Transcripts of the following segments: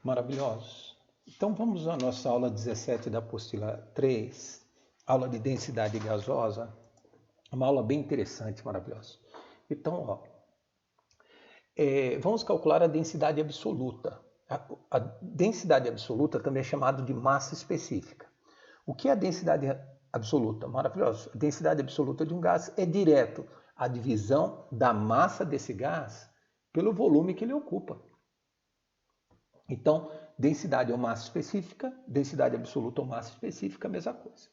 Maravilhosos. Então vamos à nossa aula 17 da apostila 3, aula de densidade gasosa, uma aula bem interessante, maravilhosa. Então, vamos calcular a densidade absoluta. A densidade absoluta também é chamada de massa específica. O que é a densidade absoluta? Maravilhoso. A densidade absoluta de um gás é direto a divisão da massa desse gás pelo volume que ele ocupa. Então, densidade ou massa específica, densidade absoluta ou massa específica, a mesma coisa.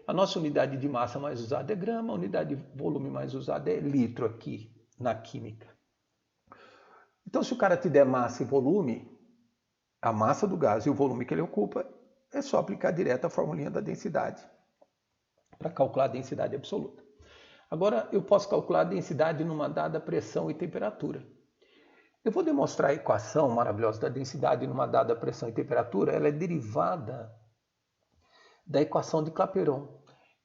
A nossa unidade de massa mais usada é grama, a unidade de volume mais usada é litro aqui na química. Então, se o cara te der massa e volume, a massa do gás e o volume que ele ocupa, é só aplicar direto a formulinha da densidade para calcular a densidade absoluta. Agora, eu posso calcular a densidade numa dada pressão e temperatura. Eu vou demonstrar a equação maravilhosa da densidade numa dada pressão e temperatura. Ela é derivada da equação de Clapeyron.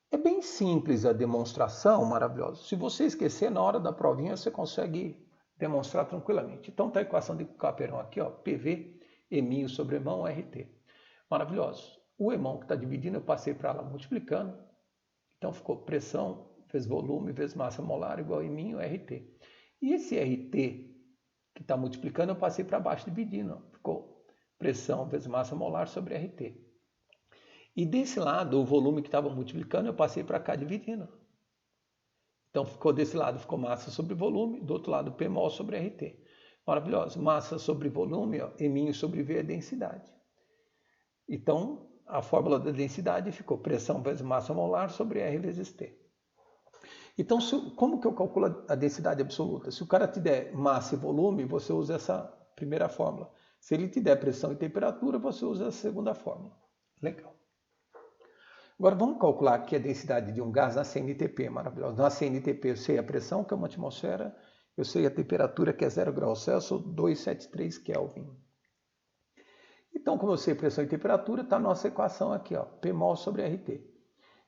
É bem simples a demonstração, maravilhosa. Se você esquecer, na hora da provinha você consegue demonstrar tranquilamente. Então está a equação de Clapeyron aqui, PV, Eminho sobre Emão, RT. Maravilhoso. O Emão que está dividindo, eu passei para lá multiplicando. Então ficou pressão vezes volume vezes massa molar igual a Eminho, RT. E esse RT que está multiplicando, eu passei para baixo dividindo. Ficou pressão vezes massa molar sobre RT. E desse lado, o volume que estava multiplicando, eu passei para cá dividindo. Então, ficou desse lado, ficou massa sobre volume, do outro lado, Pmol sobre RT. Maravilhoso. Massa sobre volume, Eminho sobre V é densidade. Então, a fórmula da densidade ficou pressão vezes massa molar sobre R vezes T. Então, como que eu calculo a densidade absoluta? Se o cara te der massa e volume, você usa essa primeira fórmula. Se ele te der pressão e temperatura, você usa a segunda fórmula. Legal. Agora, vamos calcular aqui a densidade de um gás na CNTP, maravilhoso. Na CNTP, eu sei a pressão, que é uma atmosfera, eu sei a temperatura, que é 0 graus Celsius, 273 Kelvin. Então, como eu sei pressão e temperatura, está a nossa equação aqui, Pmol sobre RT.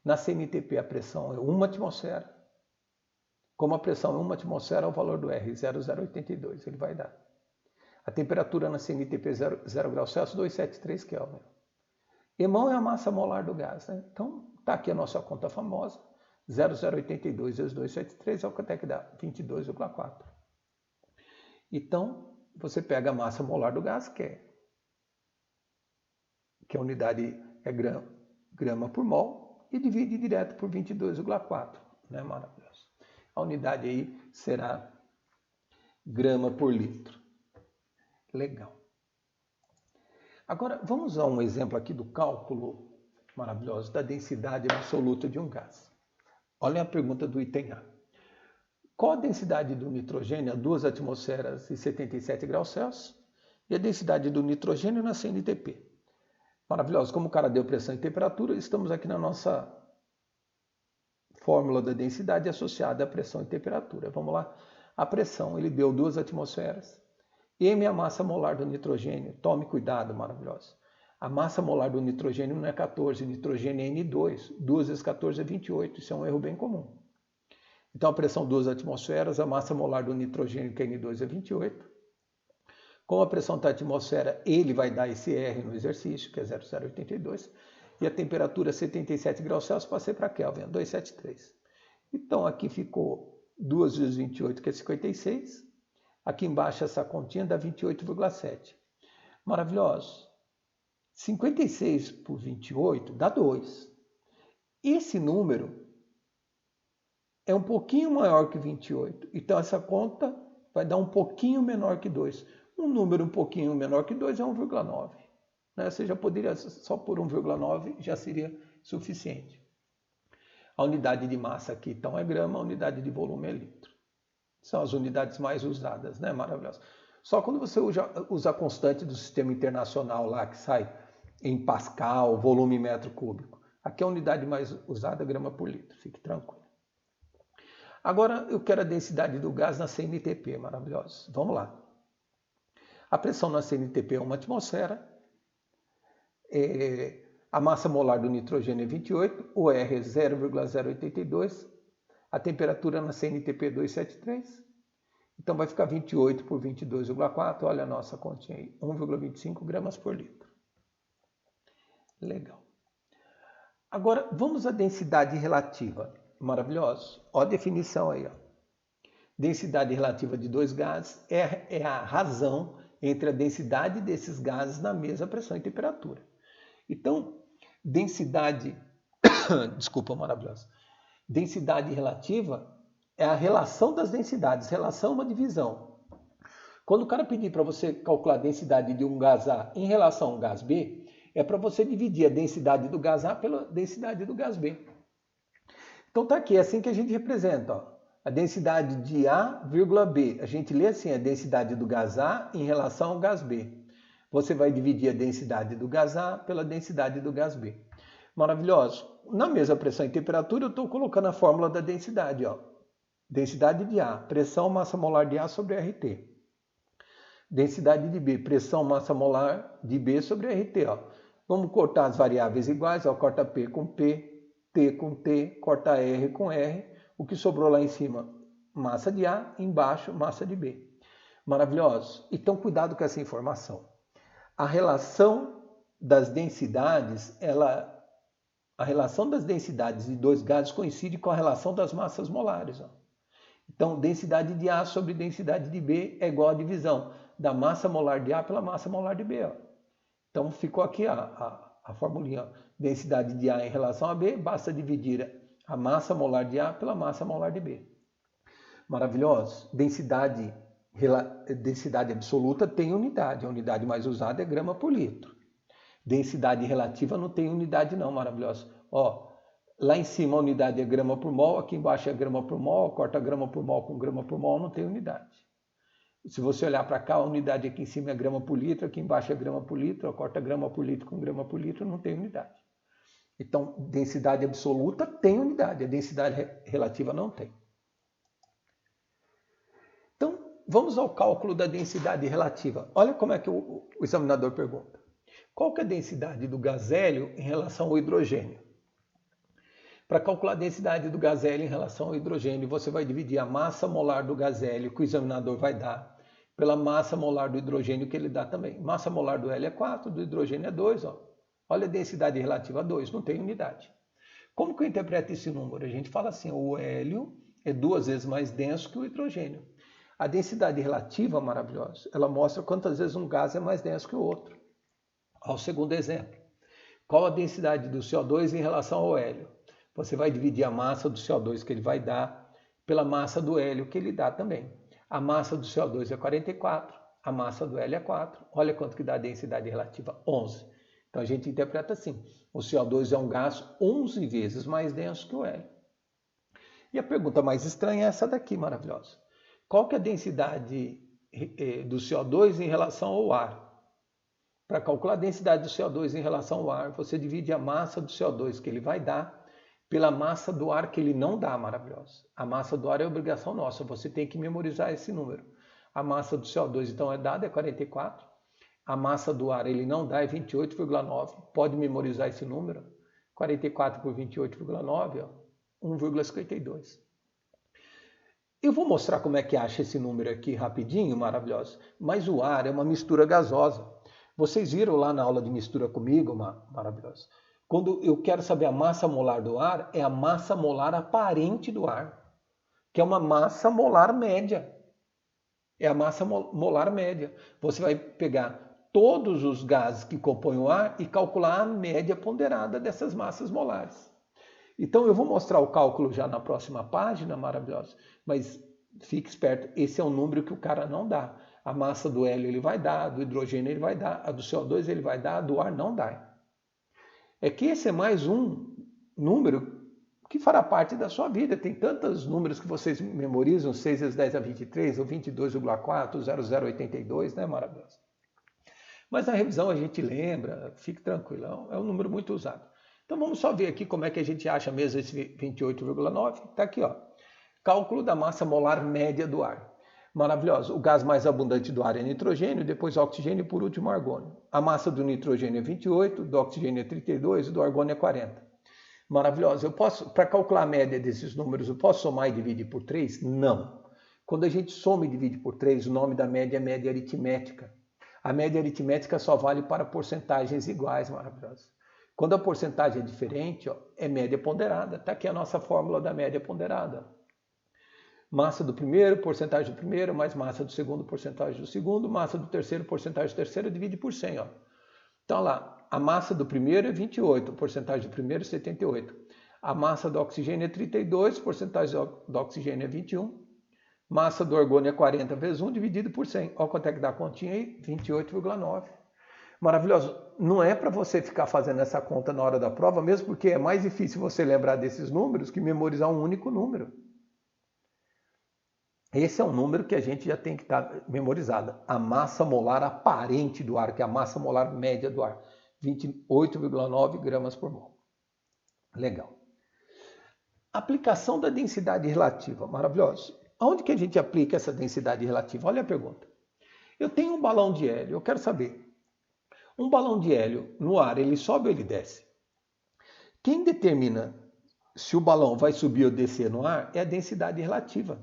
Na CNTP, a pressão é 1 atmosfera. Como a pressão é 1 atmosfera, o valor do R, 0,082, ele vai dar. A temperatura na CNTP, 0 graus Celsius, 273 Kelvin. Emão é a massa molar do gás, né? Então, está aqui a nossa conta famosa. 0,082 vezes 273 é o quanto é que dá? 22,4. Então, você pega a massa molar do gás, que a unidade é grama por mol, e divide direto por 22,4. Né? Maravilhoso. A unidade aí será grama por litro. Legal. Agora, vamos a um exemplo aqui do cálculo maravilhoso da densidade absoluta de um gás. Olha a pergunta do item A. Qual a densidade do nitrogênio a 2 atmosferas e 77 graus Celsius e a densidade do nitrogênio na CNTP? Maravilhoso. Como o cara deu pressão e temperatura, estamos aqui na nossa fórmula da densidade associada à pressão e temperatura. Vamos lá. A pressão, ele deu 2 atmosferas. M é a massa molar do nitrogênio. Tome cuidado, maravilhoso. A massa molar do nitrogênio não é 14, nitrogênio é N2. 2 vezes 14 é 28. Isso é um erro bem comum. Então, a pressão 2 atmosferas, a massa molar do nitrogênio, que é N2, é 28. Como a pressão está atmosfera, ele vai dar esse R no exercício, que é 0,082. E a temperatura 77 graus Celsius, passei para Kelvin, 273. Então, aqui ficou 2 vezes 28, que é 56. Aqui embaixo, essa continha dá 28,7. Maravilhoso. 56 por 28 dá 2. Esse número é um pouquinho maior que 28. Então, essa conta vai dar um pouquinho menor que 2. Um número um pouquinho menor que 2 é 1,9. Né? Você já poderia, só por 1,9 já seria suficiente. A unidade de massa aqui, então, é grama, a unidade de volume é litro. São as unidades mais usadas, né? Maravilhoso. Só quando você usa a constante do sistema internacional lá, que sai em Pascal, volume em metro cúbico. Aqui a unidade mais usada é grama por litro, fique tranquilo. Agora eu quero a densidade do gás na CNTP, maravilhoso. Vamos lá. A pressão na CNTP é 1 atmosfera. A massa molar do nitrogênio é 28, o R é 0,082. A temperatura na CNTP é 273 Então vai ficar 28 por 22,4, olha a nossa continha aí, 1,25 gramas por litro. Legal. Agora, vamos à densidade relativa. Maravilhoso. Ó a definição aí. Ó. Densidade relativa de dois gases é a razão entre a densidade desses gases na mesma pressão e temperatura. Então, densidade... Desculpa, maravilhoso. Densidade relativa é a relação das densidades. Relação é uma divisão. Quando o cara pedir para você calcular a densidade de um gás A em relação a um gás B, é para você dividir a densidade do gás A pela densidade do gás B. Então tá aqui, é assim que a gente representa. Ó. A densidade de A, B. A gente lê assim, a densidade do gás A em relação ao gás B. Você vai dividir a densidade do gás A pela densidade do gás B. Maravilhoso. Na mesma pressão e temperatura, eu estou colocando a fórmula da densidade. Ó. Densidade de A, pressão massa molar de A sobre RT. Densidade de B, pressão massa molar de B sobre RT. Ó. Vamos cortar as variáveis iguais, ó, corta P com P, T com T, corta R com R. O que sobrou lá em cima? Massa de A, embaixo, massa de B. Maravilhoso. Então, cuidado com essa informação. A relação das densidades, a relação das densidades de dois gases coincide com a relação das massas molares. Ó. Então, densidade de A sobre densidade de B é igual à divisão da massa molar de A pela massa molar de B. Ó. Então, ficou aqui a formulinha. Ó. Densidade de A em relação a B, basta dividir a massa molar de A pela massa molar de B. Maravilhoso. Densidade absoluta tem unidade. A unidade mais usada é grama por litro. Densidade relativa não tem unidade não, maravilhoso. Ó, lá em cima a unidade é grama por mol, aqui embaixo é grama por mol, corta grama por mol com grama por mol, não tem unidade. Se você olhar para cá, a unidade aqui em cima é grama por litro, aqui embaixo é grama por litro, corta grama por litro com grama por litro, não tem unidade. Então, densidade absoluta tem unidade, a densidade relativa não tem. Então, vamos ao cálculo da densidade relativa. Olha como é que o examinador pergunta. Qual que é a densidade do gás hélio em relação ao hidrogênio? Para calcular a densidade do gás hélio em relação ao hidrogênio, você vai dividir a massa molar do gás hélio que o examinador vai dar pela massa molar do hidrogênio que ele dá também. Massa molar do hélio é 4, do hidrogênio é 2. Ó. Olha a densidade relativa a 2, não tem unidade. Como que eu interpreto esse número? A gente fala assim, o hélio é 2 vezes mais denso que o hidrogênio. A densidade relativa, maravilhosa, ela mostra quantas vezes um gás é mais denso que o outro. Ao segundo exemplo, qual a densidade do CO2 em relação ao hélio? Você vai dividir a massa do CO2 que ele vai dar pela massa do hélio que ele dá também. A massa do CO2 é 44, a massa do hélio é 4. Olha quanto que dá a densidade relativa, 11. Então a gente interpreta assim, o CO2 é um gás 11 vezes mais denso que o hélio. E a pergunta mais estranha é essa daqui, maravilhosa. Qual que é a densidade do CO2 em relação ao ar? Para calcular a densidade do CO2 em relação ao ar, você divide a massa do CO2 que ele vai dar pela massa do ar que ele não dá, maravilhoso. A massa do ar é obrigação nossa, você tem que memorizar esse número. A massa do CO2, então, é dada, é 44. A massa do ar ele não dá, é 28,9. Pode memorizar esse número. 44 por 28,9, 1,52. Eu vou mostrar como é que acha esse número aqui rapidinho, maravilhoso. Mas o ar é uma mistura gasosa. Vocês viram lá na aula de mistura comigo, maravilhoso. Quando eu quero saber a massa molar do ar, é a massa molar aparente do ar, que é uma massa molar média. É a massa molar média. Você vai pegar todos os gases que compõem o ar e calcular a média ponderada dessas massas molares. Então eu vou mostrar o cálculo já na próxima página, maravilhoso, mas fique esperto, esse é um número que o cara não dá. A massa do hélio ele vai dar, a do hidrogênio ele vai dar, a do CO2 ele vai dar, a do ar não dá. É que esse é mais um número que fará parte da sua vida. Tem tantos números que vocês memorizam, 6 vezes 10 a 23, ou 22,4, 0082, né, maravilhoso? Mas na revisão a gente lembra, fique tranquilo, é um número muito usado. Então vamos só ver aqui como é que a gente acha mesmo esse 28,9. Está aqui, ó. Cálculo da massa molar média do ar. Maravilhoso. O gás mais abundante do ar é nitrogênio, depois oxigênio e por último argônio. A massa do nitrogênio é 28, do oxigênio é 32 e do argônio é 40. Maravilhoso. Eu posso, para calcular a média desses números, eu posso somar e dividir por 3? Não. Quando a gente soma e divide por 3, o nome da média é média aritmética. A média aritmética só vale para porcentagens iguais, maravilhoso. Quando a porcentagem é diferente, é média ponderada. Está aqui a nossa fórmula da média ponderada. Massa do primeiro, porcentagem do primeiro, mais massa do segundo, porcentagem do segundo, massa do terceiro, porcentagem do terceiro, divide por 100. Então, lá, a massa do primeiro é 28, porcentagem do primeiro é 78. A massa do oxigênio é 32, porcentagem do oxigênio é 21. Massa do argônio é 40 vezes 1 dividido por 100. Olha quanto é que dá a continha aí? 28,9. Maravilhoso. Não é para você ficar fazendo essa conta na hora da prova, mesmo porque é mais difícil você lembrar desses números que memorizar um único número. Esse é um número que a gente já tem que estar memorizado. A massa molar aparente do ar, que é a massa molar média do ar. 28,9 gramas por mol. Legal. Aplicação da densidade relativa. Maravilhoso. Aonde que a gente aplica essa densidade relativa? Olha a pergunta. Eu tenho um balão de hélio, eu quero saber. Um balão de hélio no ar, ele sobe ou ele desce? Quem determina se o balão vai subir ou descer no ar é a densidade relativa.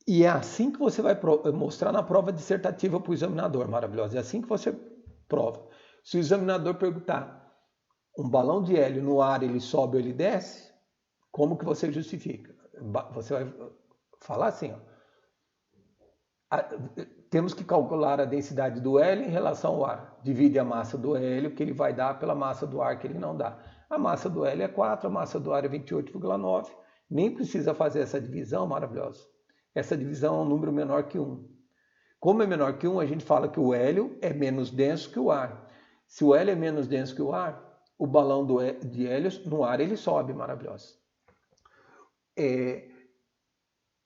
E é assim que você vai mostrar na prova dissertativa para o examinador, maravilhoso. É assim que você prova. Se o examinador perguntar, um balão de hélio no ar, ele sobe ou ele desce? Como que você justifica? Você vai falar assim, temos que calcular a densidade do hélio em relação ao ar. Divide a massa do hélio que ele vai dar pela massa do ar que ele não dá. A massa do hélio é 4, a massa do ar é 28,9. Nem precisa fazer essa divisão, maravilhosa. Essa divisão é um número menor que 1. Como é menor que 1, a gente fala que o hélio é menos denso que o ar. Se o hélio é menos denso que o ar, o balão de hélio no ar ele sobe, maravilhosa.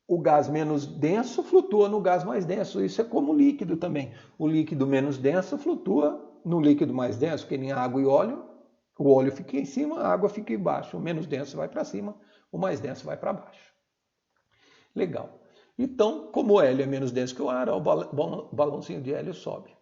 O gás menos denso flutua no gás mais denso. Isso é como o líquido também. O líquido menos denso flutua no líquido mais denso, que nem água e óleo. O óleo fica em cima, a água fica embaixo. O menos denso vai para cima, o mais denso vai para baixo. Legal. Então, como o hélio é menos denso que o ar, o balãozinho de hélio sobe.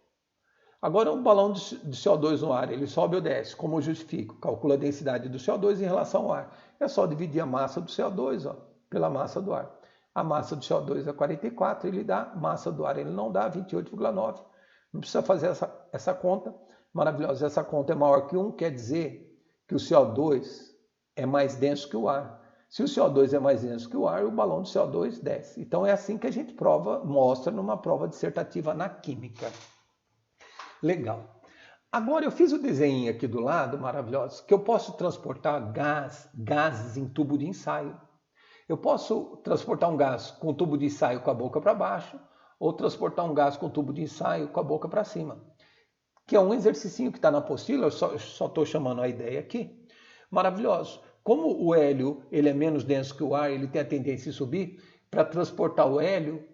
Agora, um balão de CO2 no ar, ele sobe ou desce? Como eu justifico? Calcula a densidade do CO2 em relação ao ar. É só dividir a massa do CO2 pela massa do ar. A massa do CO2 é 44, ele dá, massa do ar ele não dá, 28,9. Não precisa fazer essa conta. Maravilhosa, essa conta é maior que 1, quer dizer que o CO2 é mais denso que o ar. Se o CO2 é mais denso que o ar, o balão de CO2 desce. Então é assim que a gente mostra numa prova dissertativa na química. Legal. Agora eu fiz o desenho aqui do lado, maravilhoso, que eu posso transportar gases em tubo de ensaio. Eu posso transportar um gás com tubo de ensaio com a boca para baixo, ou transportar um gás com tubo de ensaio com a boca para cima. Que é um exercício que está na apostila, eu só estou chamando a ideia aqui. Maravilhoso. Como o hélio ele é menos denso que o ar, ele tem a tendência a subir, para transportar o hélio,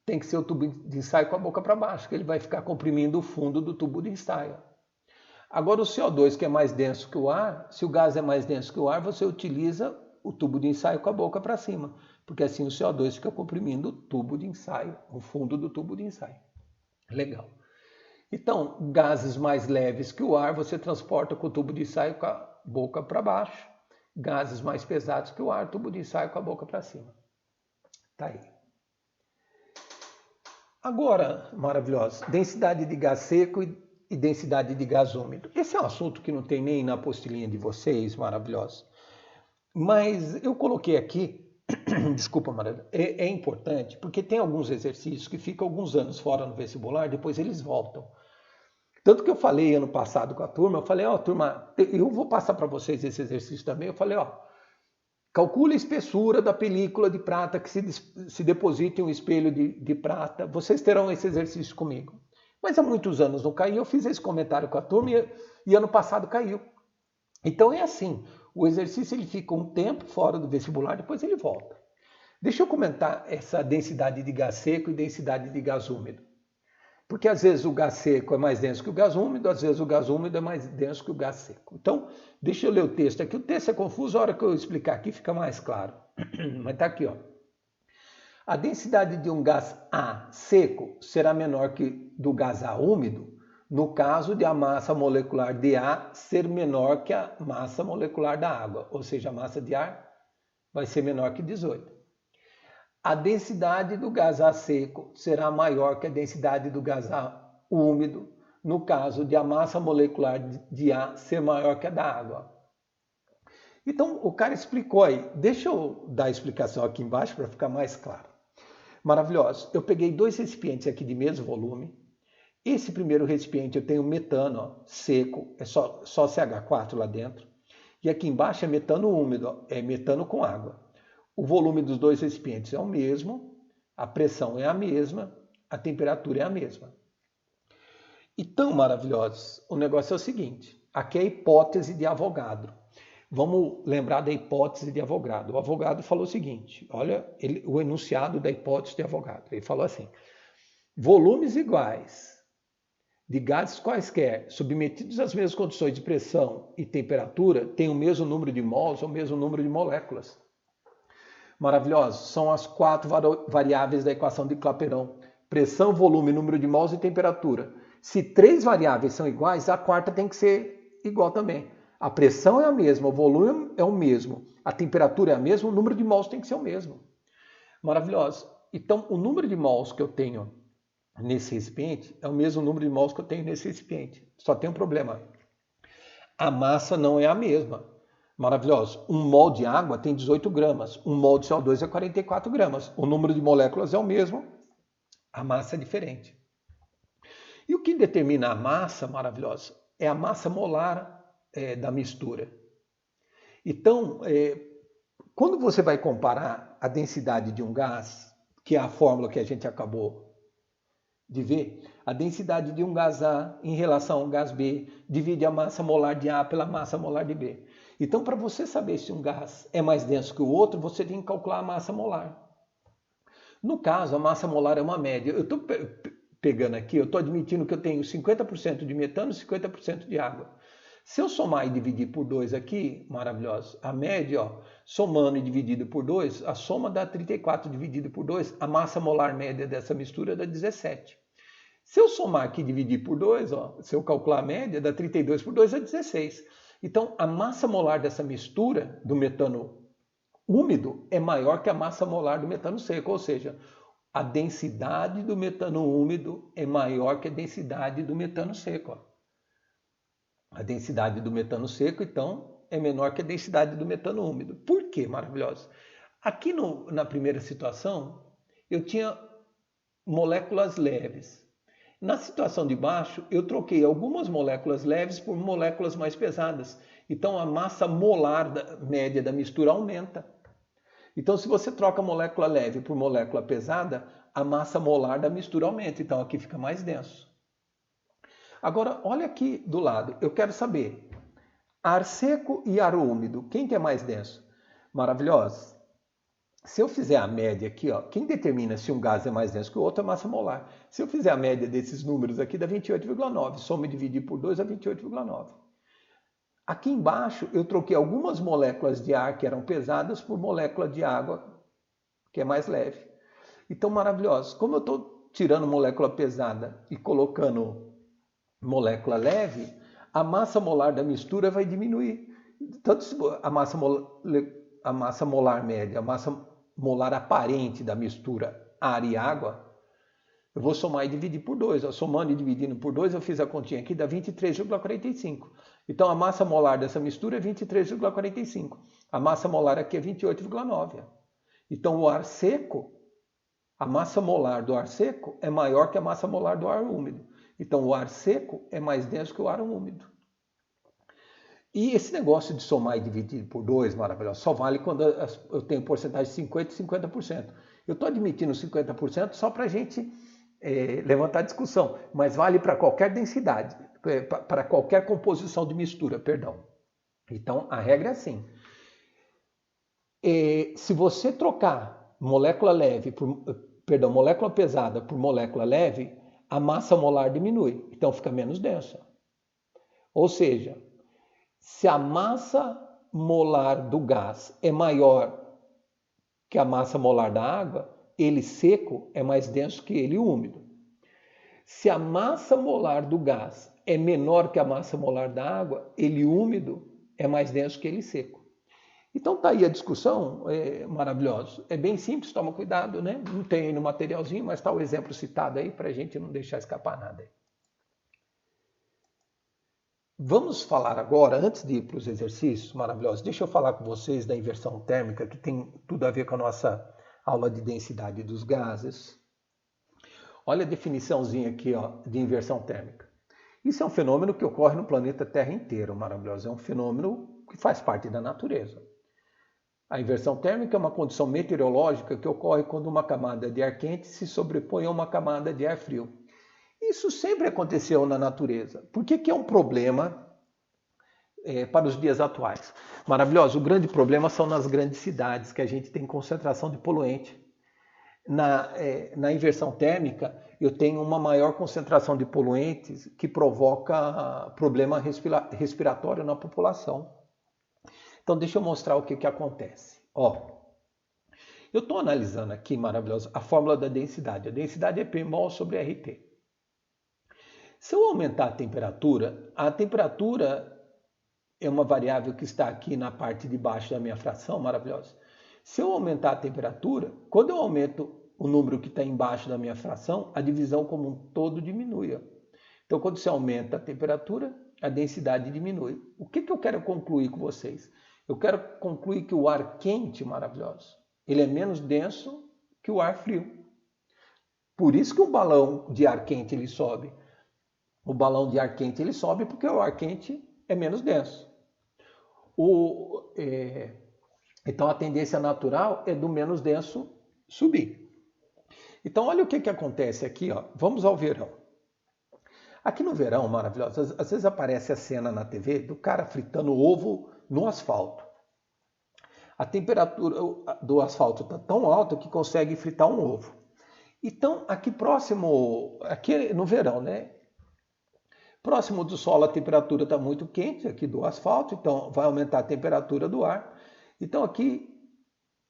tem que ser o tubo de ensaio com a boca para baixo, que ele vai ficar comprimindo o fundo do tubo de ensaio. Agora o CO2, que é mais denso que o ar, se o gás é mais denso que o ar, você utiliza o tubo de ensaio com a boca para cima, porque assim o CO2 fica comprimindo o tubo de ensaio, o fundo do tubo de ensaio. Legal. Então, gases mais leves que o ar, você transporta com o tubo de ensaio com a boca para baixo. Gases mais pesados que o ar, tubo de ensaio com a boca para cima. Tá aí. Agora, maravilhoso, densidade de gás seco e densidade de gás úmido. Esse é um assunto que não tem nem na apostilinha de vocês, maravilhoso. Mas eu coloquei aqui, desculpa, Maravilha, é importante, porque tem alguns exercícios que ficam alguns anos fora no vestibular, depois eles voltam. Tanto que eu falei ano passado com a turma, eu falei, turma, eu vou passar para vocês esse exercício também, eu falei, calcule a espessura da película de prata que se deposita em um espelho de prata. Vocês terão esse exercício comigo. Mas há muitos anos não caiu. Eu fiz esse comentário com a turma e ano passado caiu. Então é assim. O exercício ele fica um tempo fora do vestibular, depois ele volta. Deixa eu comentar essa densidade de gás seco e densidade de gás úmido. Porque às vezes o gás seco é mais denso que o gás úmido, às vezes o gás úmido é mais denso que o gás seco. Então, deixa eu ler o texto aqui. O texto é confuso, a hora que eu explicar aqui fica mais claro. Mas está aqui, A densidade de um gás A seco será menor que do gás A úmido, no caso de a massa molecular de A ser menor que a massa molecular da água, ou seja, a massa de ar vai ser menor que 18. a densidade do gás A seco será maior que a densidade do gás A úmido, no caso de a massa molecular de A ser maior que a da água. Então, o cara explicou aí. Deixa eu dar a explicação aqui embaixo para ficar mais claro. Maravilhoso. Eu peguei 2 recipientes aqui de mesmo volume. Esse primeiro recipiente eu tenho metano seco, é só CH4 lá dentro. E aqui embaixo é metano úmido, é metano com água. O volume dos 2 recipientes é o mesmo, a pressão é a mesma, a temperatura é a mesma. Então, maravilhosos, o negócio é o seguinte, aqui é a hipótese de Avogadro. Vamos lembrar da hipótese de Avogadro. O Avogadro falou o seguinte, olha o enunciado da hipótese de Avogadro. Ele falou assim, volumes iguais de gases quaisquer, submetidos às mesmas condições de pressão e temperatura, têm o mesmo número de mols ou o mesmo número de moléculas. Maravilhosos. São as 4 variáveis da equação de Clapeyron. Pressão, volume, número de mols e temperatura. Se 3 variáveis são iguais, a quarta tem que ser igual também. A pressão é a mesma, o volume é o mesmo, a temperatura é a mesma, o número de mols tem que ser o mesmo. Maravilhoso. Então, o número de mols que eu tenho nesse recipiente é o mesmo número de mols que eu tenho nesse recipiente. Só tem um problema. A massa não é a mesma. Maravilhoso. 1 mol de água tem 18 gramas. 1 mol de CO2 é 44 gramas. O número de moléculas é o mesmo. A massa é diferente. E o que determina a massa, maravilhosa, é a massa molar da mistura. Então, quando você vai comparar a densidade de um gás, que é a fórmula que a gente acabou de ver, a densidade de um gás A em relação ao gás B divide a massa molar de A pela massa molar de B. Então, para você saber se um gás é mais denso que o outro, você tem que calcular a massa molar. No caso, a massa molar é uma média. Eu estou pegando aqui, eu estou admitindo que eu tenho 50% de metano e 50% de água. Se eu somar e dividir por 2 aqui, maravilhoso, a média, ó, somando e dividido por 2, a soma dá 34 dividido por 2, a massa molar média dessa mistura dá 17. Se eu somar aqui e dividir por 2, ó, se eu calcular a média, dá 32 por 2 é 16. Então, a massa molar dessa mistura do metano úmido é maior que a massa molar do metano seco, ou seja, a densidade do metano úmido é maior que a densidade do metano seco. Ó. A densidade do metano seco, então, é menor que a densidade do metano úmido. Por quê, maravilhoso? Aqui na primeira situação, eu tinha moléculas leves. Na situação de baixo, eu troquei algumas moléculas leves por moléculas mais pesadas. Então, a massa molar média da mistura aumenta. Então, se você troca molécula leve por molécula pesada, a massa molar da mistura aumenta. Então, aqui fica mais denso. Agora, olha aqui do lado. Eu quero saber, ar seco e ar úmido, quem que é mais denso? Maravilhoso. Se eu fizer a média aqui, ó, quem determina se um gás é mais denso que o outro é a massa molar. Se eu fizer a média desses números aqui, dá 28,9. Soma e dividir por 2 dá 28,9. Aqui embaixo, eu troquei algumas moléculas de ar que eram pesadas por molécula de água, que é mais leve. Então, maravilhoso. Como eu estou tirando molécula pesada e colocando molécula leve, a massa molar da mistura vai diminuir. Tanto a massa molar média, a massa molar aparente da mistura ar e água, eu vou somar e dividir por 2. Somando e dividindo por 2, eu fiz a continha aqui, dá 23,45. Então, a massa molar dessa mistura é 23,45. A massa molar aqui é 28,9. Então, o ar seco, a massa molar do ar seco é maior que a massa molar do ar úmido. Então, o ar seco é mais denso que o ar úmido. E esse negócio de somar e dividir por 2, maravilhoso, só vale quando eu tenho porcentagem de 50% e 50%. Eu estou admitindo 50% só para a gente levantar discussão, mas vale para qualquer densidade, para qualquer composição de mistura, perdão. Então, a regra é assim. Se você trocar molécula pesada por molécula leve, a massa molar diminui, então fica menos densa. Ou seja, se a massa molar do gás é maior que a massa molar da água, ele seco é mais denso que ele úmido. Se a massa molar do gás é menor que a massa molar da água, ele úmido é mais denso que ele seco. Então tá aí a discussão, maravilhosa. É bem simples, toma cuidado, né? Não tem aí no materialzinho, mas está o exemplo citado aí para a gente não deixar escapar nada aí. Vamos falar agora, antes de ir para os exercícios maravilhosos, deixa eu falar com vocês da inversão térmica, que tem tudo a ver com a nossa aula de densidade dos gases. Olha a definiçãozinha aqui, ó, de inversão térmica. Isso é um fenômeno que ocorre no planeta Terra inteiro, maravilhoso. É um fenômeno que faz parte da natureza. A inversão térmica é uma condição meteorológica que ocorre quando uma camada de ar quente se sobrepõe a uma camada de ar frio. Isso sempre aconteceu na natureza. Por que é um problema para os dias atuais? Maravilhoso, o grande problema são nas grandes cidades, que a gente tem concentração de poluente. Na inversão térmica, eu tenho uma maior concentração de poluentes que provoca problema respiratório na população. Então, deixa eu mostrar o que acontece. Ó, eu estou analisando aqui, maravilhoso, a fórmula da densidade. A densidade é P-mol sobre RT. Se eu aumentar a temperatura é uma variável que está aqui na parte de baixo da minha fração, maravilhosa. Se eu aumentar a temperatura, quando eu aumento o número que está embaixo da minha fração, a divisão como um todo diminui. Então, quando você aumenta a temperatura, a densidade diminui. O que eu quero concluir com vocês? Eu quero concluir que o ar quente, maravilhoso, ele é menos denso que o ar frio. Por isso que um balão de ar quente ele sobe. O balão de ar quente ele sobe porque o ar quente é menos denso. Então a tendência natural é do menos denso subir. Então olha o que acontece aqui, ó. Vamos ao verão. Aqui no verão, maravilhoso, às vezes aparece a cena na TV do cara fritando ovo no asfalto. A temperatura do asfalto está tão alta que consegue fritar um ovo. Então aqui no verão, né? Próximo do solo a temperatura está muito quente, aqui do asfalto, então vai aumentar a temperatura do ar. Então aqui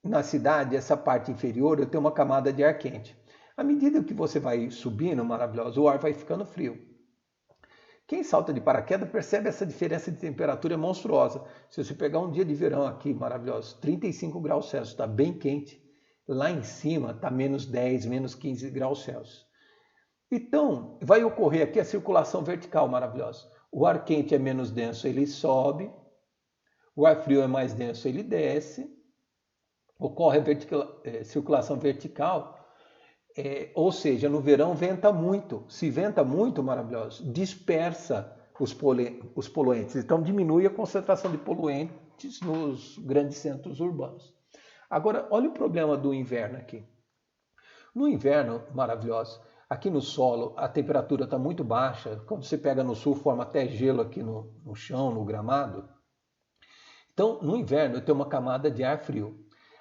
na cidade, essa parte inferior, eu tenho uma camada de ar quente. À medida que você vai subindo, maravilhoso, o ar vai ficando frio. Quem salta de paraquedas percebe essa diferença de temperatura monstruosa. Se você pegar um dia de verão aqui, maravilhoso, 35 graus Celsius, está bem quente. Lá em cima está menos 10, menos 15 graus Celsius. Então, vai ocorrer aqui a circulação vertical maravilhosa. O ar quente é menos denso, ele sobe. O ar frio é mais denso, ele desce. Ocorre a circulação vertical, ou seja, no verão venta muito. Se venta muito, maravilhoso, dispersa os poluentes. Então, diminui a concentração de poluentes nos grandes centros urbanos. Agora, olha o problema do inverno aqui. No inverno, maravilhoso, aqui no solo, a temperatura está muito baixa. Quando você pega no sul, forma até gelo aqui no chão, no gramado. Então, no inverno, eu tenho uma camada de ar frio.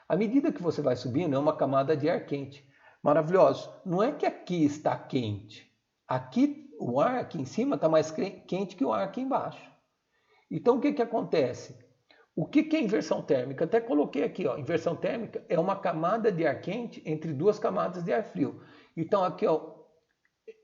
À medida que você vai subindo, é uma camada de ar quente. Maravilhoso. Não é que aqui está quente. Aqui, o ar aqui em cima está mais quente que o ar aqui embaixo. Então, o que acontece? O que é inversão térmica? Até coloquei aqui, ó, inversão térmica é uma camada de ar quente entre duas camadas de ar frio. Então aqui ó,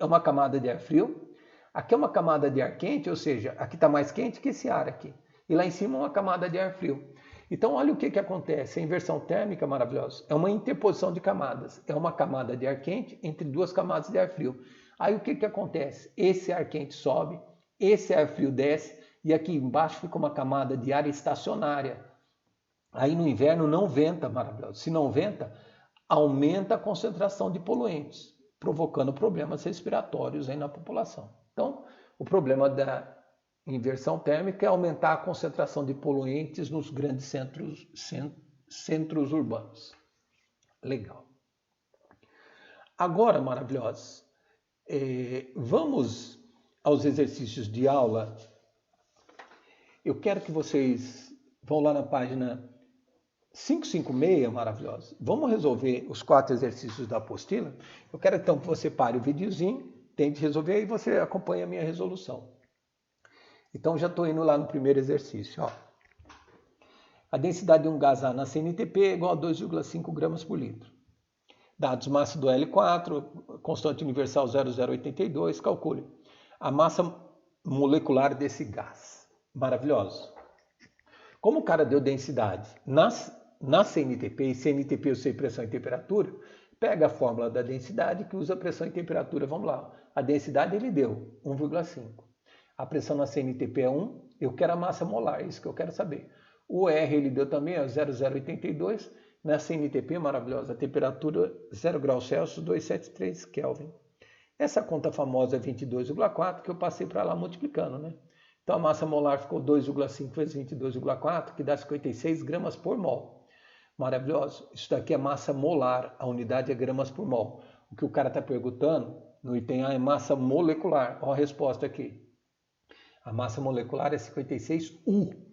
é uma camada de ar frio, aqui é uma camada de ar quente, ou seja, aqui está mais quente que esse ar aqui. E lá em cima é uma camada de ar frio. Então olha o que acontece, a inversão térmica maravilhosa é uma interposição de camadas. É uma camada de ar quente entre duas camadas de ar frio. Aí o que acontece? Esse ar quente sobe, esse ar frio desce, e aqui embaixo fica uma camada de ar estacionária. Aí no inverno não venta, maravilhoso. Se não venta, aumenta a concentração de poluentes, provocando problemas respiratórios aí na população. Então, o problema da inversão térmica é aumentar a concentração de poluentes nos grandes centros urbanos. Legal. Agora, maravilhosos, vamos aos exercícios de aula. Eu quero que vocês vão lá na página 556, maravilhosa. Vamos resolver os 4 exercícios da apostila. Eu quero então que você pare o videozinho, tente resolver e você acompanha a minha resolução. Então já estou indo lá no primeiro exercício. Ó. A densidade de um gás A na CNTP é igual a 2,5 gramas por litro. Dados massa do L4, constante universal 0,082, calcule a massa molecular desse gás. Maravilhoso. Como o cara deu densidade na CNTP, e CNTP eu sei pressão e temperatura, pega a fórmula da densidade que usa pressão e temperatura. Vamos lá. A densidade ele deu, 1,5. A pressão na CNTP é 1. Eu quero a massa molar, é isso que eu quero saber. O R ele deu também, 0,082. Na CNTP, maravilhosa, a temperatura 0 graus Celsius, 273 Kelvin. Essa conta famosa é 22,4, que eu passei para lá multiplicando, né? Então a massa molar ficou 2,5 vezes 22,4, que dá 56 gramas por mol. Maravilhoso. Isso daqui é massa molar, a unidade é gramas por mol. O que o cara está perguntando no item A é massa molecular. Olha a resposta aqui. A massa molecular é 56 U.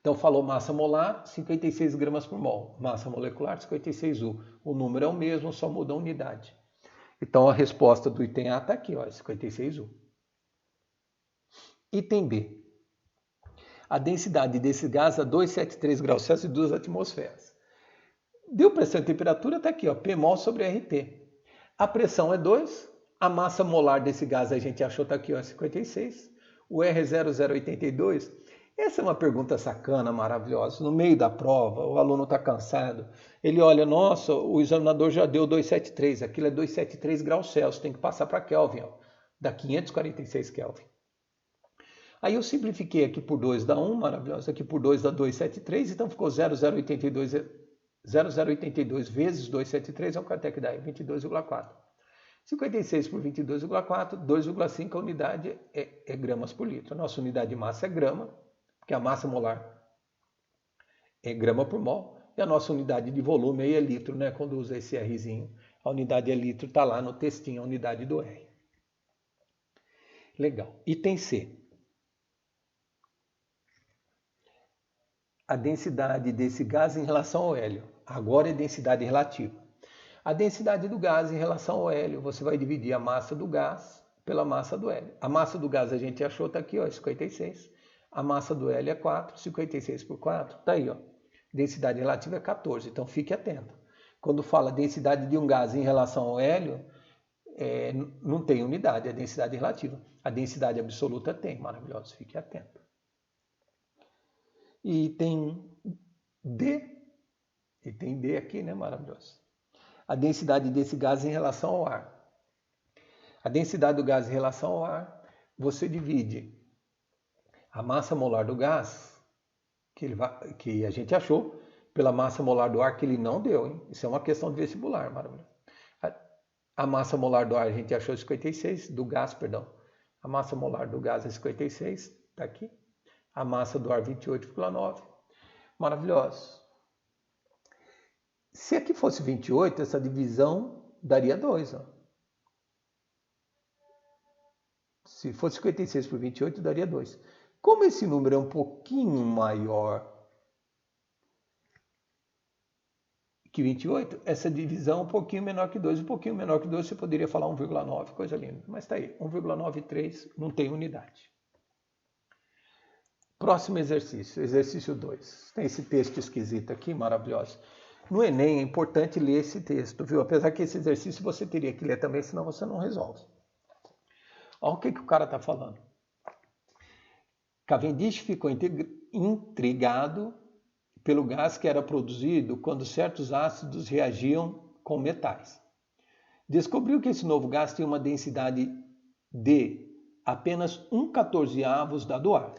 Então falou massa molar, 56 gramas por mol. Massa molecular, 56 U. O número é o mesmo, só muda a unidade. Então a resposta do item A está aqui, ó, 56 U. Item B. A densidade desse gás a 273 graus Celsius e 2 atmosferas. Deu pressão e temperatura, está aqui, ó, Pmol sobre RT. A pressão é 2, a massa molar desse gás a gente achou, está aqui, ó, 56. O R é 0,082. Essa é uma pergunta sacana, maravilhosa. No meio da prova, o aluno está cansado. Ele olha, nossa, o examinador já deu 273. Aquilo é 273 graus Celsius. Tem que passar para Kelvin, ó. Dá 546 Kelvin. Aí eu simplifiquei aqui por 2 dá 1, maravilhoso. Aqui por 2 dá 273. Então ficou 0,082 vezes 273 é o quanto é que dá? 22,4. 56 por 22,4, 2,5 a unidade é gramas por litro. A nossa unidade de massa é grama, porque a massa molar é grama por mol, e a nossa unidade de volume aí é litro, né? Quando usa esse Rzinho, a unidade é litro, está lá no textinho, a unidade do R. Legal. Item C. A densidade desse gás em relação ao hélio. Agora é densidade relativa. A densidade do gás em relação ao hélio, você vai dividir a massa do gás pela massa do hélio. A massa do gás a gente achou, está aqui, ó, 56. A massa do hélio é 4, 56 por 4, está aí, ó. Densidade relativa é 14, então fique atento. Quando fala densidade de um gás em relação ao hélio, não tem unidade, é densidade relativa. A densidade absoluta tem, maravilhoso, fique atento. E tem D aqui, né, maravilhoso. A densidade desse gás em relação ao ar. A densidade do gás em relação ao ar, você divide a massa molar do gás, que a gente achou, pela massa molar do ar que ele não deu, hein? Isso é uma questão de vestibular, maravilhoso. A massa molar do ar a gente achou 56, do gás, perdão. A massa molar do gás é 56, está aqui. A massa do ar 28,9. Maravilhoso. Se aqui fosse 28, essa divisão daria 2. Ó. Se fosse 56 por 28, daria 2. Como esse número é um pouquinho maior que 28, essa divisão é um pouquinho menor que 2. Um pouquinho menor que 2, você poderia falar 1,9, coisa linda. Mas está aí, 1,93 não tem unidade. Próximo exercício, exercício 2. Tem esse texto esquisito aqui, maravilhoso. No Enem é importante ler esse texto, viu? Apesar que esse exercício você teria que ler também, senão você não resolve. Olha o que o cara está falando. Cavendish ficou intrigado pelo gás que era produzido quando certos ácidos reagiam com metais. Descobriu que esse novo gás tinha uma densidade de apenas 1/14 da do ar.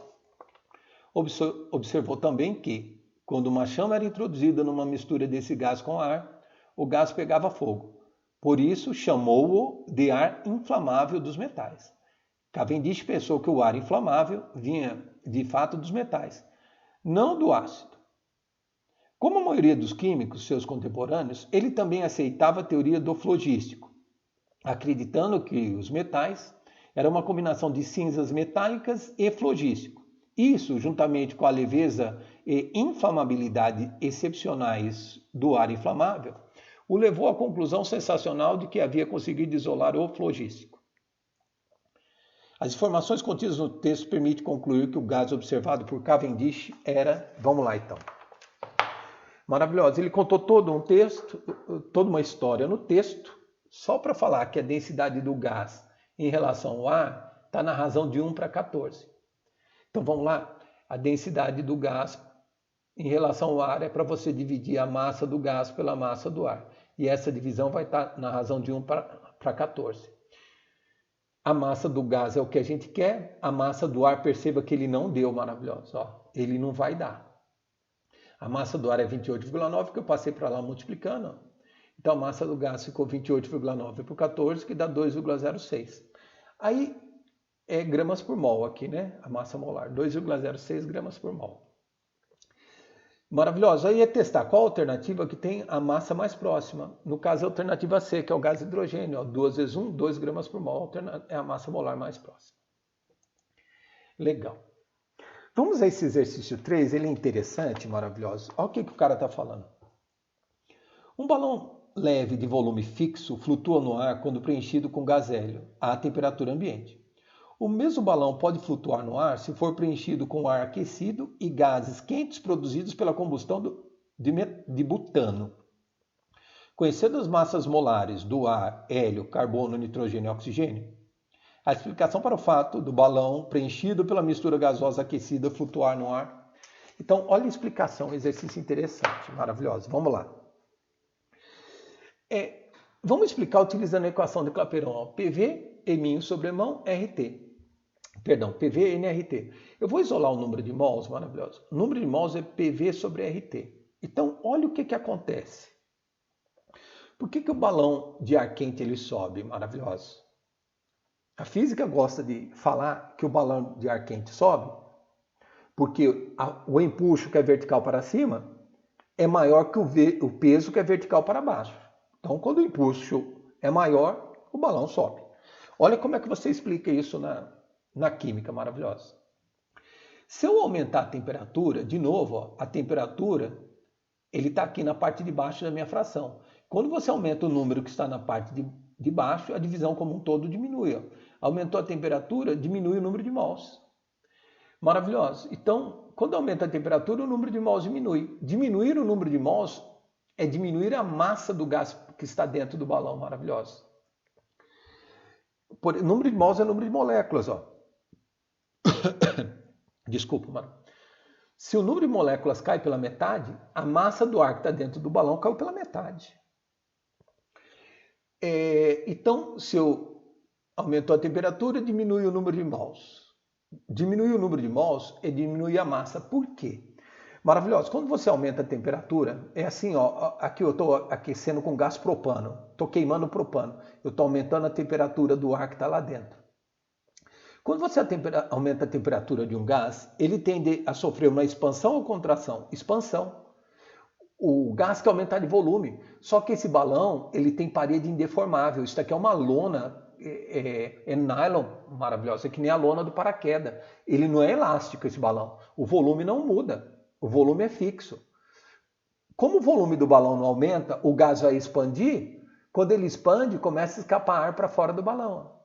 Observou também que, quando uma chama era introduzida numa mistura desse gás com ar, o gás pegava fogo. Por isso, chamou-o de ar inflamável dos metais. Cavendish pensou que o ar inflamável vinha, de fato, dos metais, não do ácido. Como a maioria dos químicos, seus contemporâneos, ele também aceitava a teoria do flogístico, acreditando que os metais eram uma combinação de cinzas metálicas e flogístico. Isso, juntamente com a leveza e inflamabilidade excepcionais do ar inflamável, o levou à conclusão sensacional de que havia conseguido isolar o flogístico. As informações contidas no texto permitem concluir que o gás observado por Cavendish era... Vamos lá, então. Maravilhoso. Ele contou todo um texto, toda uma história no texto, só para falar que a densidade do gás em relação ao ar está na razão de 1/14. Então vamos lá. A densidade do gás em relação ao ar é para você dividir a massa do gás pela massa do ar. E essa divisão vai estar na razão de 1 para 14. A massa do gás é o que a gente quer, a massa do ar, perceba que ele não deu, maravilhoso. Ó, ele não vai dar. A massa do ar é 28,9, que eu passei para lá multiplicando. Ó. Então a massa do gás ficou 28,9 por 14, que dá 2,06. Aí é gramas por mol aqui, né? A massa molar, 2,06 gramas por mol. Maravilhoso. Aí é testar qual alternativa que tem a massa mais próxima. No caso, a alternativa C, que é o gás hidrogênio. Ó, 2 vezes 1, 2 gramas por mol. É a massa molar mais próxima. Legal. Vamos a esse exercício 3. Ele é interessante, maravilhoso. Olha o que o cara está falando. Um balão leve de volume fixo flutua no ar quando preenchido com gás hélio à temperatura ambiente. O mesmo balão pode flutuar no ar se for preenchido com ar aquecido e gases quentes produzidos pela combustão de butano. Conhecendo as massas molares do ar, hélio, carbono, nitrogênio e oxigênio, a explicação para o fato do balão preenchido pela mistura gasosa aquecida flutuar no ar. Então, olha a explicação, exercício interessante, maravilhoso. Vamos lá. Vamos explicar utilizando a equação de Clapeyron. PV, Eminho sobre mão, RT. Perdão, PV, NRT. Eu vou isolar o número de mols, maravilhoso. O número de mols é PV sobre RT. Então, olha o que acontece. Por que o balão de ar quente ele sobe, maravilhoso? A física gosta de falar que o balão de ar quente sobe porque o empuxo que é vertical para cima é maior que o peso que é vertical para baixo. Então, quando o impulso é maior, o balão sobe. Olha como é que você explica isso na química maravilhosa. Se eu aumentar a temperatura, de novo, ó, a temperatura, ele está aqui na parte de baixo da minha fração. Quando você aumenta o número que está na parte de baixo, a divisão como um todo diminui. Ó. Aumentou a temperatura, diminui o número de mols. Maravilhoso. Então, quando aumenta a temperatura, o número de mols diminui. Diminuir o número de mols é diminuir a massa do gás que está dentro do balão. Maravilhoso. O número de mols é o número de moléculas. Ó. Desculpa, mano. Se o número de moléculas cai pela metade, a massa do ar que está dentro do balão caiu pela metade. Então, se eu aumentou a temperatura, diminui o número de mols. Diminuir o número de mols é diminuir a massa. Por quê? Maravilhoso. Quando você aumenta a temperatura, é assim, ó, aqui eu estou aquecendo com gás propano, estou queimando o propano, eu estou aumentando a temperatura do ar que está lá dentro. Quando você aumenta a temperatura de um gás, ele tende a sofrer uma expansão ou contração? Expansão. O gás quer aumentar de volume, só que esse balão ele tem parede indeformável. Isso aqui é uma lona, é nylon, maravilhosa, é que nem a lona do paraquedas. Ele não é elástico, esse balão. O volume não muda, o volume é fixo. Como o volume do balão não aumenta, o gás vai expandir. Quando ele expande, começa a escapar ar para fora do balão.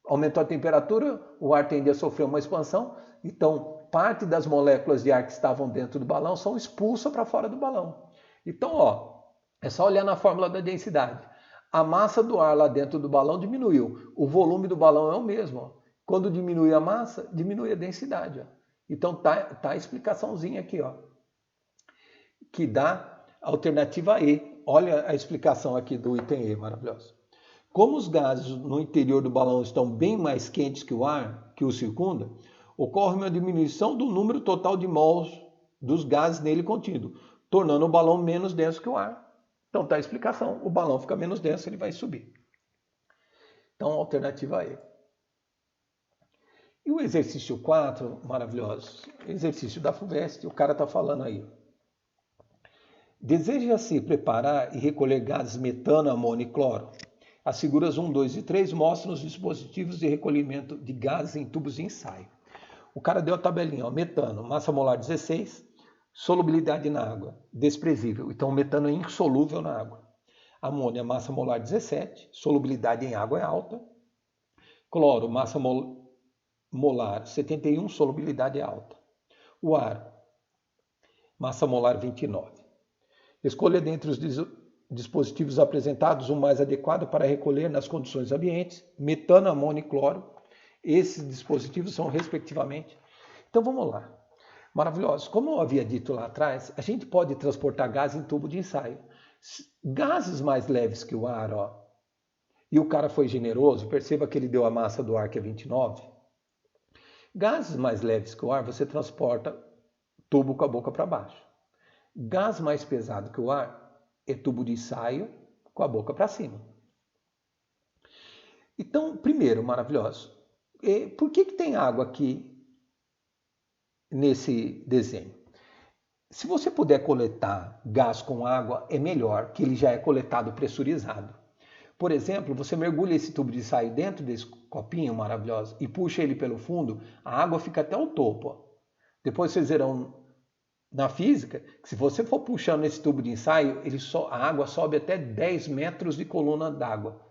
Aumentou a temperatura, o ar tende a sofrer uma expansão, então parte das moléculas de ar que estavam dentro do balão são expulsas para fora do balão. Então, ó, é só olhar na fórmula da densidade. A massa do ar lá dentro do balão diminuiu, o volume do balão é o mesmo. Ó. Quando diminui a massa, diminui a densidade. Ó. Então tá a explicaçãozinha aqui, ó, que dá a alternativa E. Olha a explicação aqui do item E, maravilhoso. Como os gases no interior do balão estão bem mais quentes que o ar que o circunda, ocorre uma diminuição do número total de mols dos gases nele contido, tornando o balão menos denso que o ar. Então está a explicação. O balão fica menos denso, ele vai subir. Então, alternativa E. E o exercício 4, maravilhoso, exercício da FUVEST, o cara está falando aí. Deseja-se preparar e recolher gases metano, amônio e cloro. As figuras 1, 2 e 3 mostram os dispositivos de recolhimento de gases em tubos de ensaio. O cara deu a tabelinha, ó, metano, massa molar 16, solubilidade na água, desprezível. Então o metano é insolúvel na água. Amônia, massa molar 17, solubilidade em água é alta. Cloro, massa molar 71, solubilidade é alta. O ar, massa molar 29. Escolha dentre os dispositivos apresentados o mais adequado para recolher nas condições ambientes, metano, amônio e cloro. Esses dispositivos são respectivamente. Então vamos lá. Maravilhoso. Como eu havia dito lá atrás, a gente pode transportar gás em tubo de ensaio. Gases mais leves que o ar, ó, e o cara foi generoso, perceba que ele deu a massa do ar, que é 29. Gases mais leves que o ar, você transporta tubo com a boca para baixo. Gás mais pesado que o ar é tubo de ensaio com a boca para cima. Então, primeiro, maravilhoso, por que tem água aqui nesse desenho? Se você puder coletar gás com água, é melhor, que ele já é coletado pressurizado. Por exemplo, você mergulha esse tubo de ensaio dentro desse copinho maravilhoso e puxa ele pelo fundo, a água fica até o topo. Ó. Depois vocês verão na física que se você for puxando esse tubo de ensaio, a água sobe até 10 metros de coluna d'água.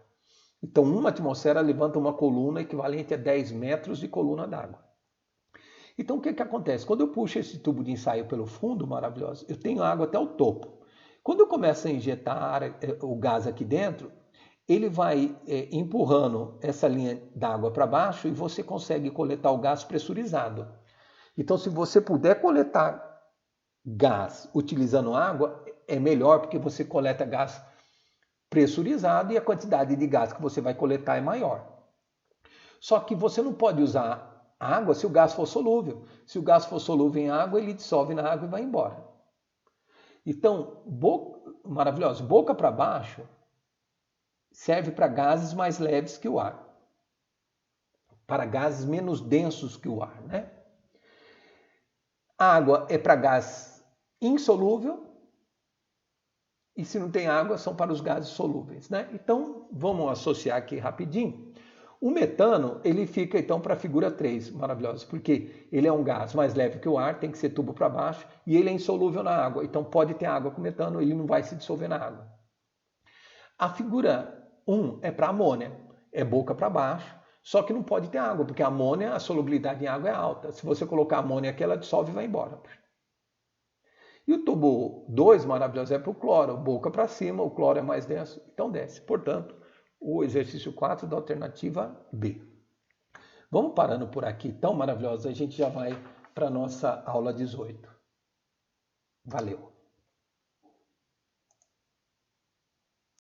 Então, uma atmosfera levanta uma coluna equivalente a 10 metros de coluna d'água. Então, o que acontece? Quando eu puxo esse tubo de ensaio pelo fundo, maravilhoso, eu tenho água até o topo. Quando eu começo a injetar o gás aqui dentro, ele vai empurrando essa linha d'água para baixo e você consegue coletar o gás pressurizado. Então, se você puder coletar gás utilizando água, é melhor porque você coleta gás pressurizado e a quantidade de gás que você vai coletar é maior. Só que você não pode usar água se o gás for solúvel. Se o gás for solúvel em água, ele dissolve na água e vai embora. Então, maravilhoso, boca para baixo serve para gases mais leves que o ar. Para gases menos densos que o ar, né? Água é para gás insolúvel e se não tem água são para os gases solúveis, né? Então, vamos associar aqui rapidinho. O metano, ele fica então para a figura 3, maravilhoso, porque ele é um gás mais leve que o ar, tem que ser tubo para baixo, e ele é insolúvel na água, então pode ter água com metano, ele não vai se dissolver na água. A figura 1 é para amônia, é boca para baixo, só que não pode ter água, porque a amônia, a solubilidade em água é alta. Se você colocar amônia aqui, ela dissolve e vai embora. E o tubo 2, maravilhoso, é para o cloro, boca para cima, o cloro é mais denso, então desce. Portanto, o exercício 4 da alternativa B. Vamos parando por aqui, tão maravilhoso, a gente já vai para a nossa aula 18. Valeu!